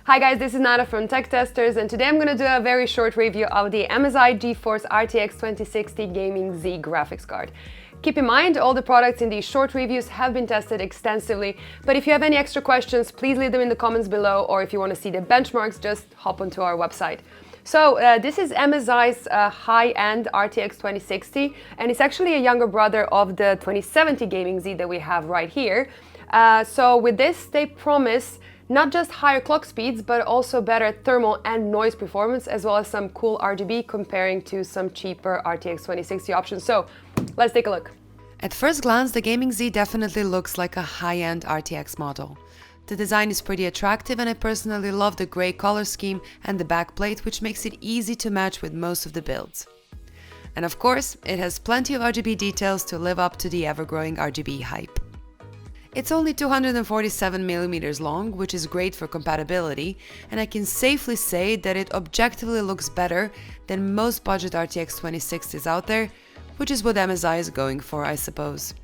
Hi guys, this is Nada from Techtesters, and today I'm going to do a very short review of the MSI GeForce RTX 2060 Gaming Z graphics card. Keep in mind, all the products in these short reviews have been tested extensively, but if you have any extra questions, please leave them in the comments below, or if you want to see the benchmarks, just hop onto our website. So this is MSI's high-end RTX 2060, and it's actually a younger brother of the 2070 Gaming Z that we have right here. So with this, they promise not just higher clock speeds, but also better thermal and noise performance, as well as some cool RGB comparing to some cheaper RTX 2060 options. So let's take a look. At first glance, the Gaming Z definitely looks like a high-end RTX model. The design is pretty attractive, and I personally love the grey color scheme and the backplate, which makes it easy to match with most of the builds. And of course, it has plenty of RGB details to live up to the ever-growing RGB hype. It's only 247mm long, which is great for compatibility, and I can safely say that it objectively looks better than most budget RTX 2060s out there, which is what MSI is going for, I suppose.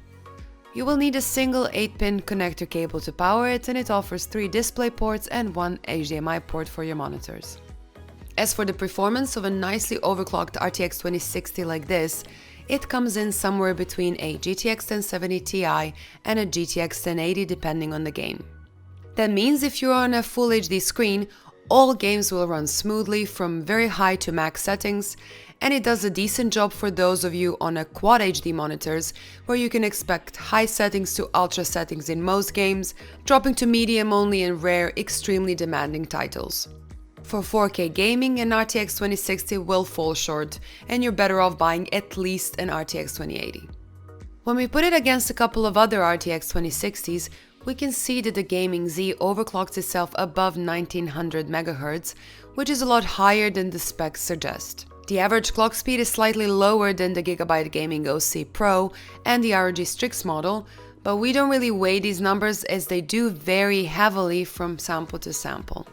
You will need a single 8-pin connector cable to power it, and it offers 3 display ports and 1 HDMI port for your monitors. As for the performance of a nicely overclocked RTX 2060 like this, it comes in somewhere between a GTX 1070 Ti and a GTX 1080 depending on the game. That means if you're on a Full HD screen, all games will run smoothly from very high to max settings, and it does a decent job for those of you on a Quad HD monitors, where you can expect high settings to ultra settings in most games, dropping to medium only in rare, extremely demanding titles. For 4K gaming, an RTX 2060 will fall short, and you're better off buying at least an RTX 2080. When we put it against a couple of other RTX 2060s, we can see that the Gaming Z overclocks itself above 1900 MHz, which is a lot higher than the specs suggest. The average clock speed is slightly lower than the Gigabyte Gaming OC Pro and the ROG Strix model, but we don't really weigh these numbers as they do vary heavily from sample to sample.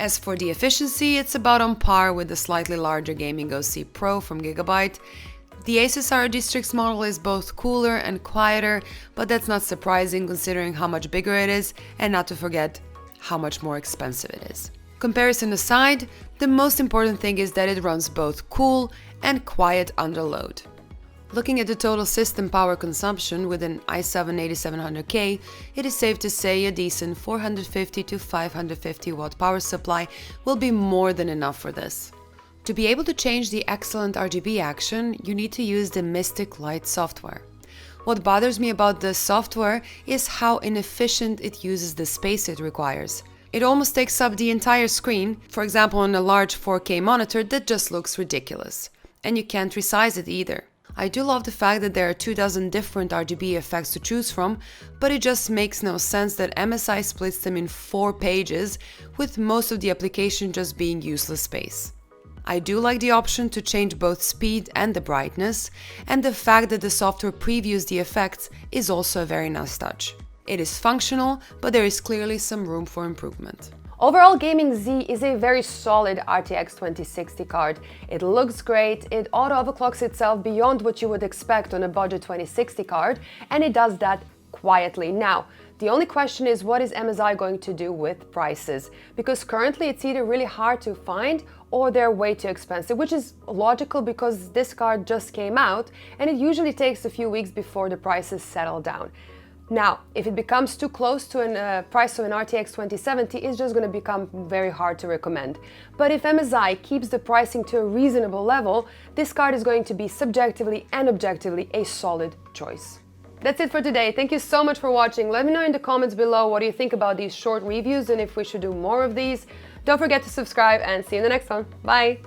As for the efficiency, it's about on par with the slightly larger Gaming OC Pro from Gigabyte. The Asus ROG Strix model is both cooler and quieter, but that's not surprising considering how much bigger it is, and not to forget how much more expensive it is. Comparison aside, the most important thing is that it runs both cool and quiet under load. Looking at the total system power consumption with an i7-8700K, it is safe to say a decent 450 to 550 watt power supply will be more than enough for this. To be able to change the excellent RGB action, you need to use the Mystic Light software. What bothers me about this software is how inefficient it uses the space it requires. It almost takes up the entire screen, for example on a large 4K monitor that just looks ridiculous. And you can't resize it either. I do love the fact that there are 24 different RGB effects to choose from, but it just makes no sense that MSI splits them in 4 pages, with most of the application just being useless space. I do like the option to change both speed and the brightness, and the fact that the software previews the effects is also a very nice touch. It is functional, but there is clearly some room for improvement. Overall, Gaming Z is a very solid RTX 2060 card. It looks great, it auto-overclocks itself beyond what you would expect on a budget 2060 card, and it does that quietly. Now, the only question is, what is MSI going to do with prices? Because currently it's either really hard to find or they're way too expensive, which is logical because this card just came out and it usually takes a few weeks before the prices settle down. Now, if it becomes too close to a price of an RTX 2070, it's just going to become very hard to recommend. But if MSI keeps the pricing to a reasonable level, this card is going to be subjectively and objectively a solid choice. That's it for today. Thank you so much for watching. Let me know in the comments below what do you think about these short reviews and if we should do more of these. Don't forget to subscribe and see you in the next one. Bye!